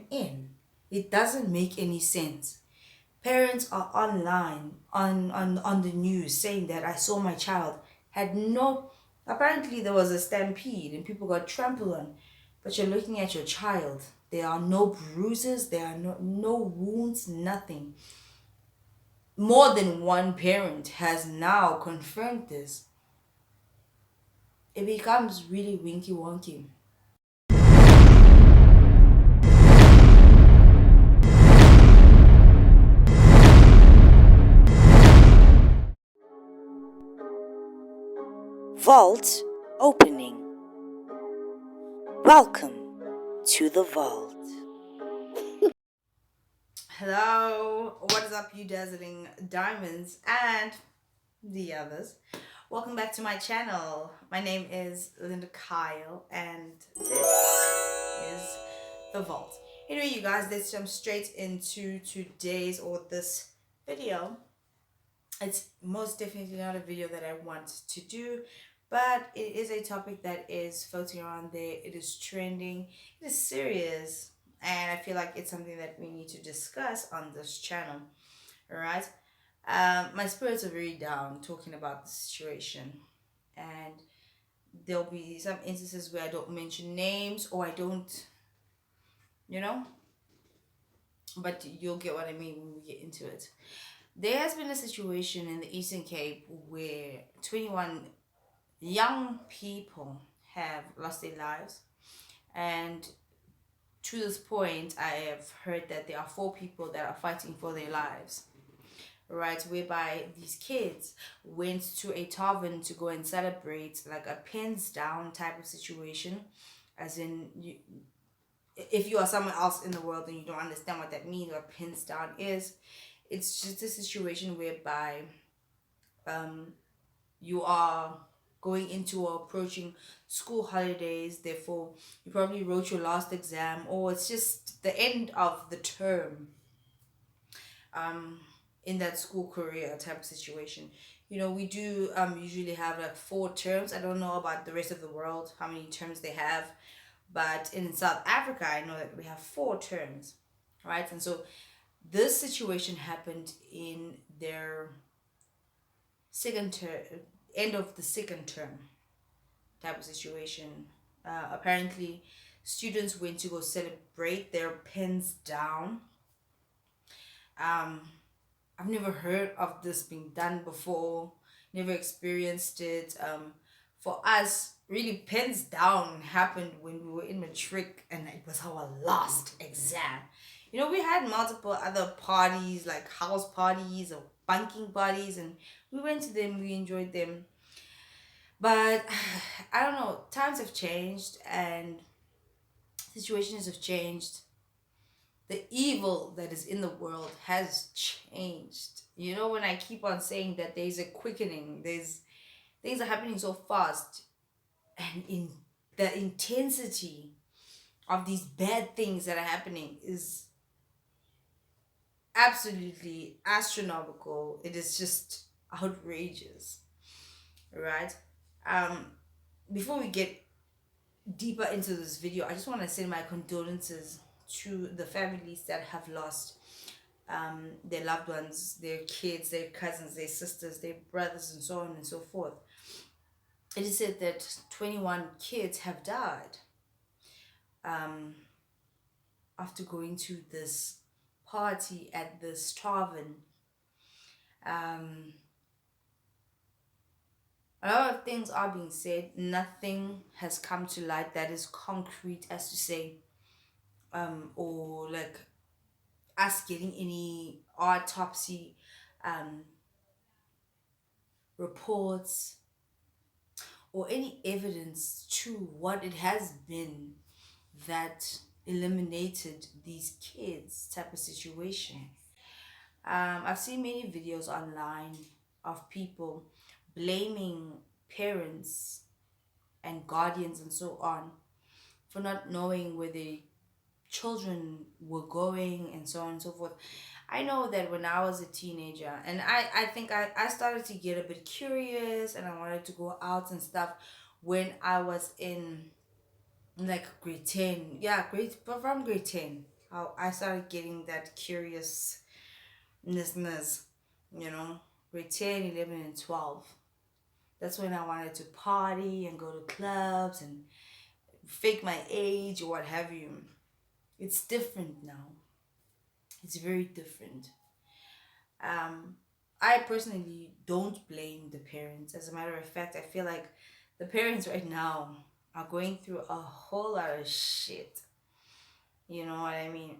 in. It doesn't make any sense. Parents are online on the news saying that I saw my child had no, apparently there was a stampede and people got trampled on, but you're looking at your child. There are no bruises, there are no wounds, nothing. More than one parent has now confirmed this. It becomes really winky wonky. Vault opening. Welcome to the vault. Hello, what is up, you dazzling diamonds and the others? Welcome back to my channel. My name is Linda Kyle, and this is the vault. Anyway, you guys, let's jump straight into today's or this video. It's most definitely not a video that I want to do, but it is a topic that is floating around there. It is trending, it is serious, and I feel like it's something that we need to discuss on this channel. All right. My spirits are very down talking about the situation, and there'll be some instances where I don't mention names or I don't, you know, but you'll get what I mean when we get into it. There has been a situation in the Eastern Cape where 21 young people have lost their lives, and to this point, I have heard that there are 4 people that are fighting for their lives. Right, whereby these kids went to a Tarven to go and celebrate like a pins down type of situation, as in if you are somewhere else in the world and you don't understand what that means, what pins down is, it's just a situation whereby you are going into or approaching school holidays, therefore you probably wrote your last exam or it's just the end of the term in that school career type of situation. We do usually have like 4 terms. I don't know about the rest of the world how many terms they have, but in South Africa I know that we have 4 terms, right? And so this situation happened in their second term, end of the second term type of situation. Apparently students went to go celebrate their pens down. I've never heard of this being done before, never experienced it. For us, really, pens down happened when we were in matric and it was our last exam. We had multiple other parties like house parties or bunking parties, and we went to them, we enjoyed them. But I don't know, times have changed and situations have changed. The evil that is in the world has changed. When I keep on saying that there's a quickening, there's things are happening so fast, and in the intensity of these bad things that are happening is absolutely astronomical. It is just outrageous, right? Um, Before we get deeper into this video, I just want to send my condolences to the families that have lost their loved ones, their kids, their cousins, their sisters, their brothers, and so on and so forth. It is said that 21 kids have died um, after going to this party at this Tarven. Um, a lot of things are being said. Nothing has come to light that is concrete as to say, or like us getting any autopsy reports or any evidence to what it has been that eliminated these kids type of situation. I've seen many videos online of people blaming parents and guardians and so on for not knowing where the children were going and so on and so forth. I know that when I was a teenager, and I think I started to get a bit curious and I wanted to go out and stuff when I was in like grade 10. Yeah, from grade 10. I started getting that curiousness, you know, grade 10, 11, and 12. That's when I wanted to party and go to clubs and fake my age or what have you. It's different now. It's very different. Um, I personally don't blame the parents. As a matter of fact, I feel like the parents right now are going through a whole lot of shit. You know what I mean?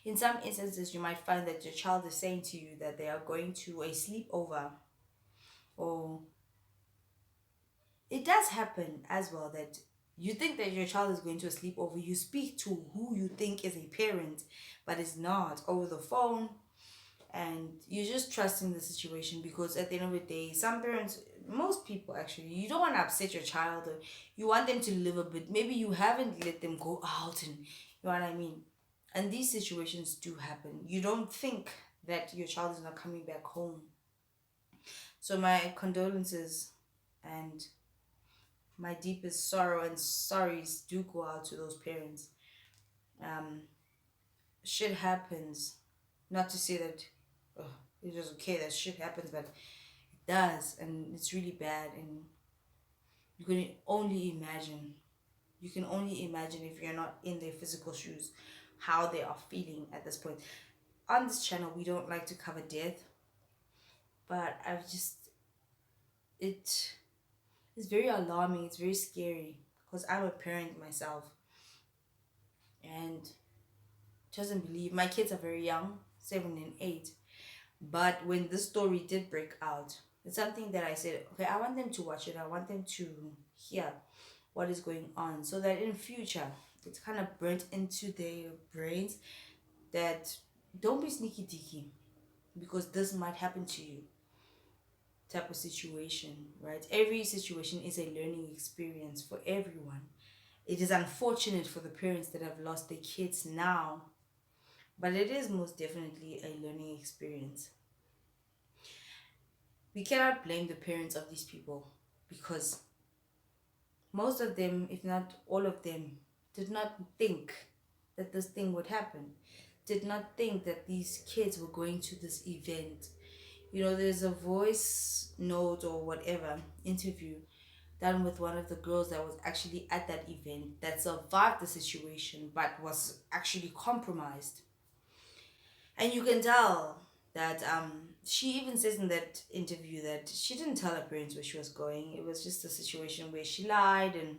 In some instances, you might find that your child is saying to you that they are going to a sleepover, or it does happen as well that you think that your child is going to a sleepover. You speak to who you think is a parent, but it's not, over the phone, and you're just trusting the situation because at the end of the day, some parents, most people actually, you don't want to upset your child, or you want them to live a bit. Maybe you haven't let them go out, and you know what I mean. And these situations do happen. You don't think that your child is not coming back home. So my condolences and my deepest sorrow and sorries do go out to those parents. Um, Shit happens. Not to say that it was okay that shit happens, but it does, and it's really bad. And you can only imagine. You can only imagine if you're not in their physical shoes, how they are feeling at this point. On this channel, we don't like to cover death, but I've just it is very alarming. It's very scary because I'm a parent myself, and doesn't believe my kids are very young, 7 and 8. But when this story did break out, it's something that I said, okay, I want them to watch it. I want them to hear what is going on so that in future it's kind of burnt into their brains that don't be sneaky deaky because this might happen to you type of situation, right? Every situation is a learning experience for everyone. It is unfortunate for the parents that have lost their kids now, but it is most definitely a learning experience. We cannot blame the parents of these people because most of them, if not all of them, did not think that this thing would happen, did not think that these kids were going to this event. You know, there's a voice note or whatever interview done with one of the girls that was actually at that event that survived the situation but was actually compromised. And you can tell that she even says in that interview that she didn't tell her parents where she was going. It was just a situation where she lied. And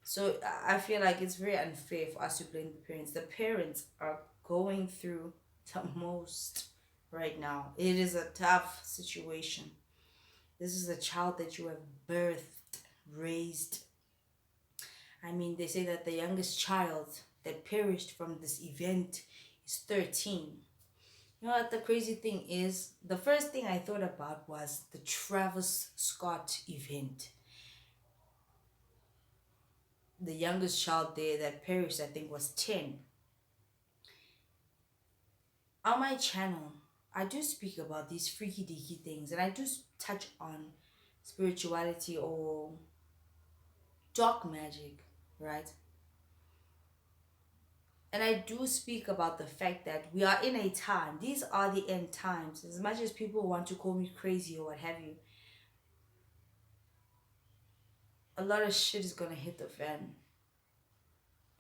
so I feel like it's very unfair for us to blame the parents. The parents are going through the most right now. It is a tough situation. This is a child that you have birthed, raised. I mean, they say that the youngest child that perished from this event is 13. You know what the crazy thing is? The first thing I thought about was the Travis Scott event. The youngest child there that perished, I think, was 10. On my channel, I do speak about these freaky deaky things, and I do touch on spirituality or dark magic, right? And I do speak about the fact that we are in a time, these are the end times. As much as people want to call me crazy or what have you, a lot of shit is gonna hit the fan.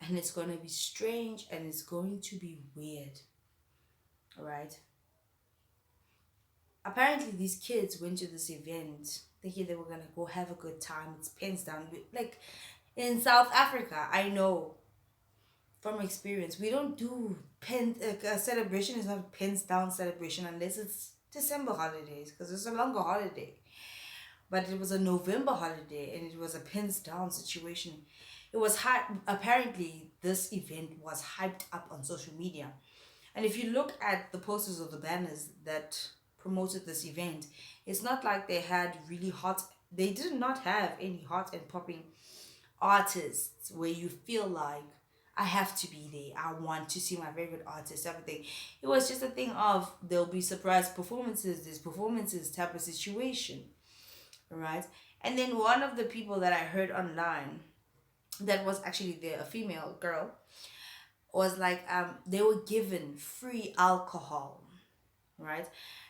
And it's gonna be strange and it's going to be weird. Alright? Apparently these kids went to this event thinking they were gonna go have a good time. It's pens down. Like in South Africa, I know from experience, we don't do a celebration is not a pens down celebration unless it's December holidays because it's a longer holiday. But it was a November holiday and it was a pens down situation. It was apparently this event was hyped up on social media. And if you look at the posters or the banners that promoted this event, it's not like they had really hot, they did not have any hot and popping artists where you feel like I have to be there. I want to see my favorite artist, everything. It was just a thing of there'll be surprise performances, this performances type of situation, right? And then one of the people that I heard online that was actually there, a female girl, was like they were given free alcohol, right?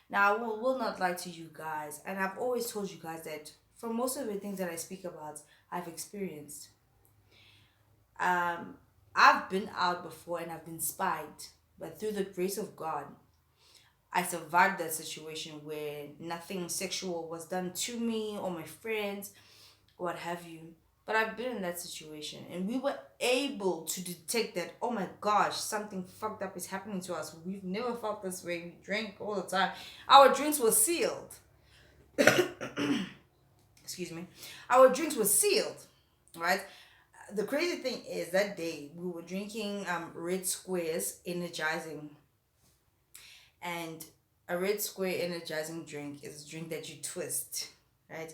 Now will not lie to you guys, and I've always told you guys that for most of the things that I speak about, I've experienced. Um, I've been out before and I've been spied, but through the grace of God, I survived that situation where nothing sexual was done to me or my friends, what have you. But I've been in that situation and we were able to detect that, oh my gosh, something fucked up is happening to us. We've never felt this way. We drank all the time. Our drinks were sealed. Excuse me. Our drinks were sealed, right? The crazy thing is that day we were drinking Red Squares energizing, and a Red Square energizing drink is a drink that you twist, right?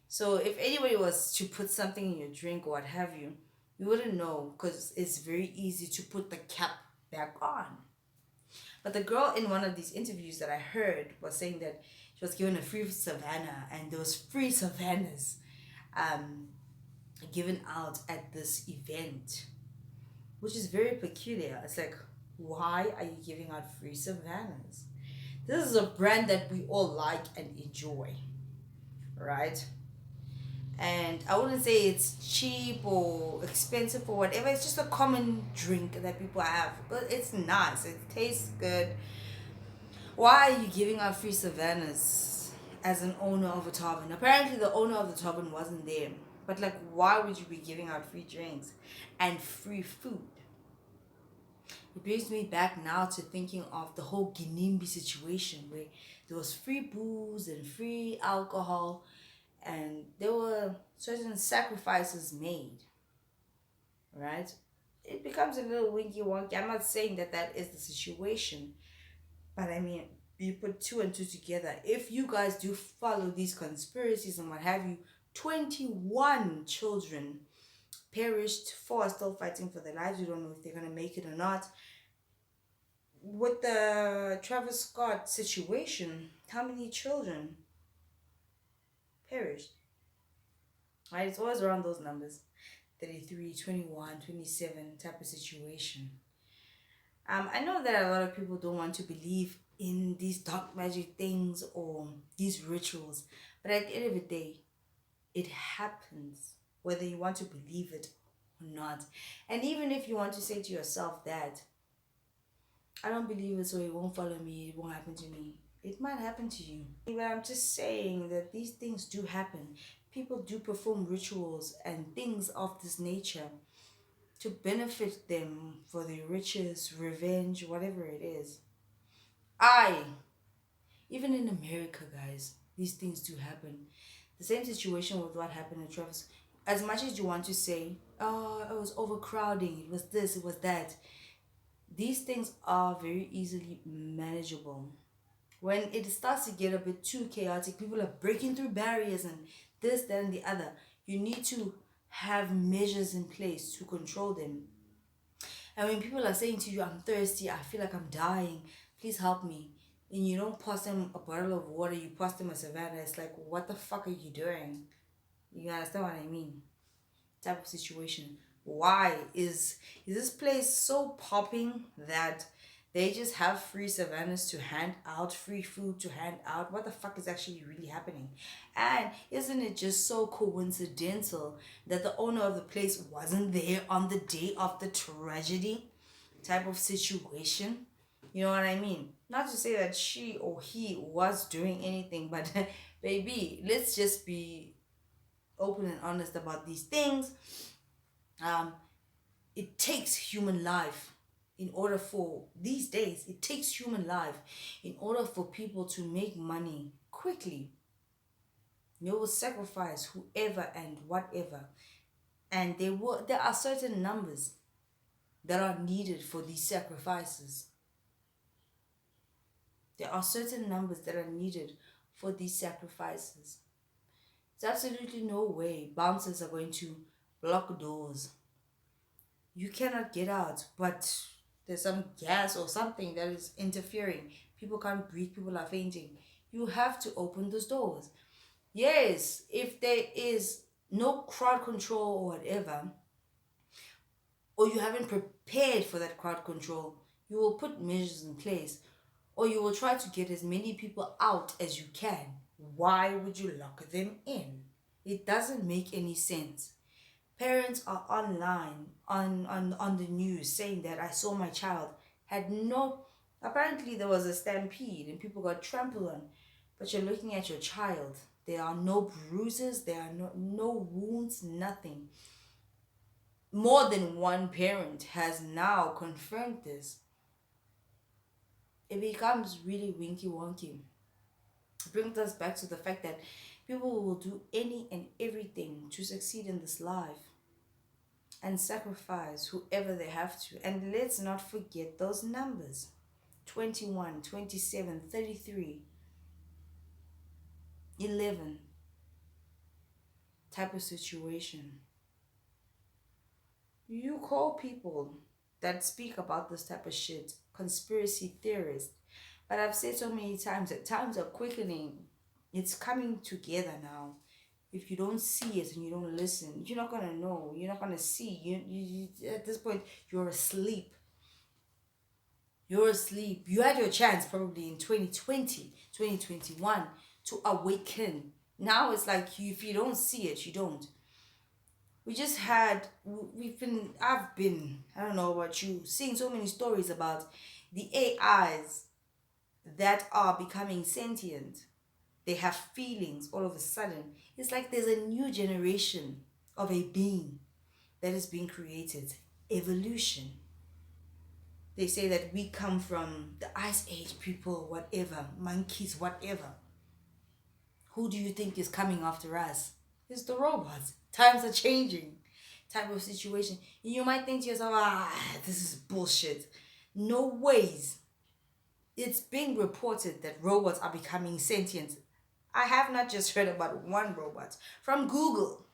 So if anybody was to put something in your drink or what have you, you wouldn't know because it's very easy to put the cap back on. But the girl in one of these interviews that I heard was saying that she was given a free Savannah, and those free Savannas um, given out at this event, which is very peculiar. It's like, why are you giving out free Savannas? This is a brand that we all like and enjoy, right? And I wouldn't say it's cheap or expensive or whatever. It's just a common drink that people have, but it's nice. It tastes good. Why are you giving out free Savannas as an owner of a Tarven? Apparently, the owner of the Tarven wasn't there. But like, why would you be giving out free drinks and free food? It brings me back now to thinking of the whole Ginimbi situation where there was free booze and free alcohol, and there were certain sacrifices made, right? It becomes a little winky wonky. I'm not saying that that is the situation, but I mean, you put two and two together. If you guys do follow these conspiracies and what have you, 21 children perished, 4 are still fighting for their lives. We don't know if they're going to make it or not. With the Travis Scott situation, how many children perished? Right? It's always around those numbers. 33, 21, 27 type of situation. I know that a lot of people don't want to believe in these dark magic things or these rituals, but at the end of the day, it happens whether you want to believe it or not. And even if you want to say to yourself that I don't believe it, so it won't follow me, it won't happen to me, it might happen to you. But I'm just saying that these things do happen. People do perform rituals and things of this nature to benefit them for their riches, revenge, whatever it is. Even in America, guys, these things do happen. The same situation with what happened to Travis. As much as you want to say, oh, it was overcrowding, it was this, it was that, these things are very easily manageable. When it starts to get a bit too chaotic, people are breaking through barriers and this, that, and the other. You need to have measures in place to control them. And when people are saying to you, I'm thirsty, I feel like I'm dying, please help me, and you don't pass them a bottle of water, you pass them a Savannah, it's like, what the fuck are you doing? You understand what I mean? Type of situation. Why is this place so popping that they just have free Savannas to hand out, free food to hand out? What the fuck is actually really happening? And isn't it just so coincidental that the owner of the place wasn't there on the day of the tragedy type of situation? You know what I mean? Not to say that she or he was doing anything, but baby, let's just be open and honest about these things. It takes human life in order for these days, it takes human life in order for people to make money quickly. They will sacrifice whoever and whatever, and there are certain numbers that are needed for these sacrifices. There are certain numbers that are needed for these sacrifices. There's absolutely no way bouncers are going to block doors. You cannot get out, but there's some gas or something that is interfering. People can't breathe, people are fainting. You have to open those doors. Yes, if there is no crowd control or whatever, or you haven't prepared for that crowd control, you will put measures in place, or you will try to get as many people out as you can. Why would you lock them in? It doesn't make any sense. Parents are online on the news saying that I saw my child had no, apparently there was a stampede and people got trampled on, but you're looking at your child. There are no bruises, there are no wounds, nothing. More than one parent has now confirmed this. It becomes really winky wonky. It brings us back to the fact that people will do any and everything to succeed in this life and sacrifice whoever they have to. And let's not forget those numbers: 21, 27, 33, 11 type of situation. You call people that speak about this type of shit conspiracy theorists. But I've said so many times that times are quickening. It's coming together now. If you don't see it and you don't listen, you're not gonna know. You're not gonna see. You at this point, you're asleep. You're asleep. You had your chance probably in 2020, 2021 to awaken. Now it's like if you don't see it, you don't. I've been, I don't know about you, seeing so many stories about the AIs that are becoming sentient. They have feelings all of a sudden. It's like there's a new generation of a being that is being created. Evolution. They say that we come from the Ice Age people, whatever, monkeys, whatever. Who do you think is coming after us? It's the robots. Times are changing. Type of situation. You might think to yourself, this is bullshit. No ways. It's being reported that robots are becoming sentient. I have not just heard about one robot from Google.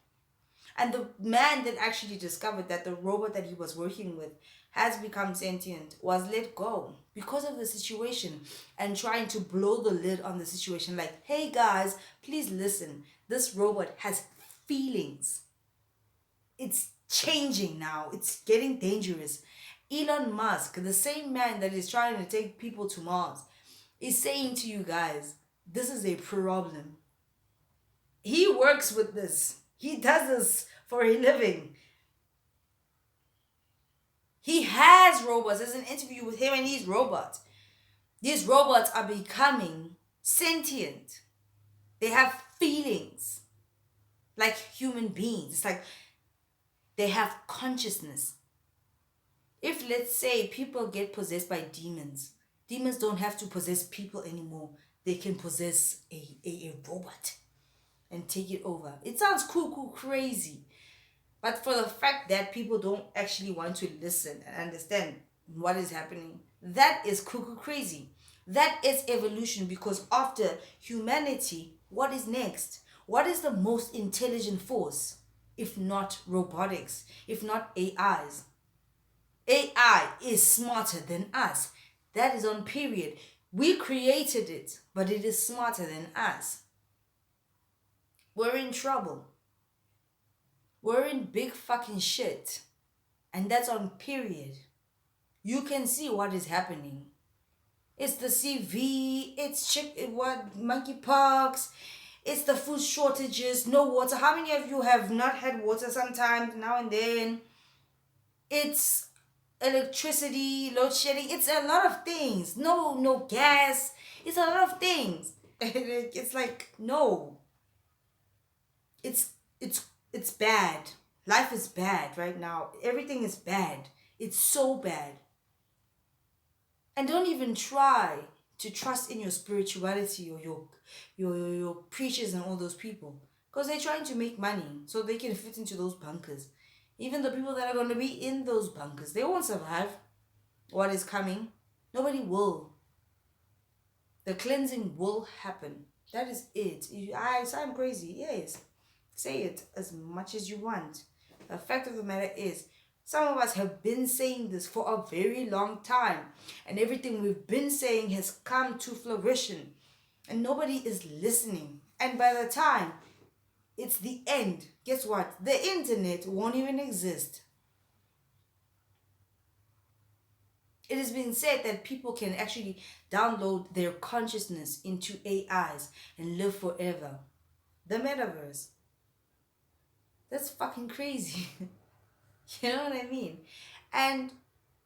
And the man that actually discovered that the robot that he was working with has become sentient was let go because of the situation and trying to blow the lid on the situation. Like, hey guys, please listen. This robot has feelings. It's changing now. It's getting dangerous. Elon Musk, the same man that is trying to take people to Mars, is saying to you guys, this is a problem. He works with this. He does this for a living. He has robots. There's an interview with him and his robots. These robots are becoming sentient. They have feelings like human beings. It's like they have consciousness. If, let's say, people get possessed by demons, demons don't have to possess people anymore. They can possess a robot and take it over. It sounds cool, crazy. But for the fact that people don't actually want to listen and understand what is happening, that is cuckoo crazy. That is evolution, because after humanity, what is next? What is the most intelligent force? If not robotics, if not AIs. AI is smarter than us. That is on period. We created it, but it is smarter than us. We're in trouble. We're in big fucking shit. And that's on period. You can see what is happening. It's the CV, it's monkeypox, it's the food shortages, no water. How many of you have not had water sometimes now and then? It's electricity, load shedding. It's a lot of things. No gas. It's a lot of things. It's like, no. It's bad. Life is bad right now. Everything is bad. It's so bad. And don't even try to trust in your spirituality or your preachers and all those people, because they're trying to make money so they can fit into those bunkers. Even the people that are going to be in those bunkers, they won't survive what is coming. Nobody will. The cleansing will happen. That is it. I sound crazy. Yes. Say it as much as you want. The fact of the matter is, some of us have been saying this for a very long time, and everything we've been saying has come to fruition, and nobody is listening. And by the time it's the end, guess what? The internet won't even exist. It has been said that people can actually download their consciousness into AIs and live forever. The metaverse. That's fucking crazy. You know what I mean? And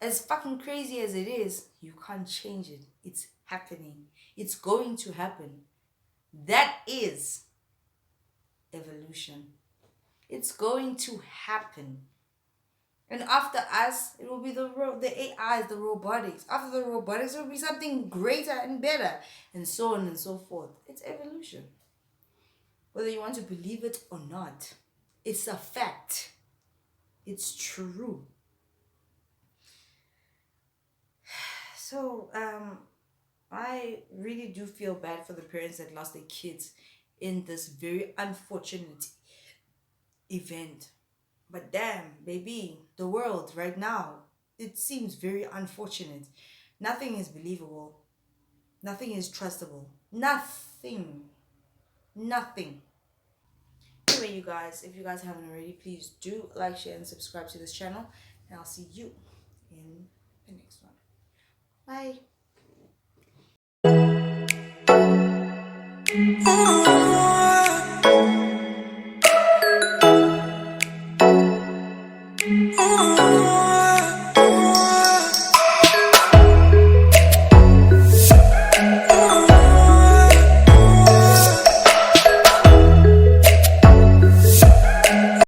as fucking crazy as it is, you can't change it. It's happening. It's going to happen. That is evolution. It's going to happen. And after us, it will be the AIs, the robotics. After the robotics, it will be something greater and better, and so on and so forth. It's evolution. Whether you want to believe it or not, it's a fact. It's true. So, I really do feel bad for the parents that lost their kids in this very unfortunate event. But damn, baby, the world right now, it seems very unfortunate. Nothing is believable. Nothing is trustable. Nothing. Nothing. Anyway, you guys, if you guys haven't already, please do like, share, and subscribe to this channel. And I'll see you in the next one. Bye.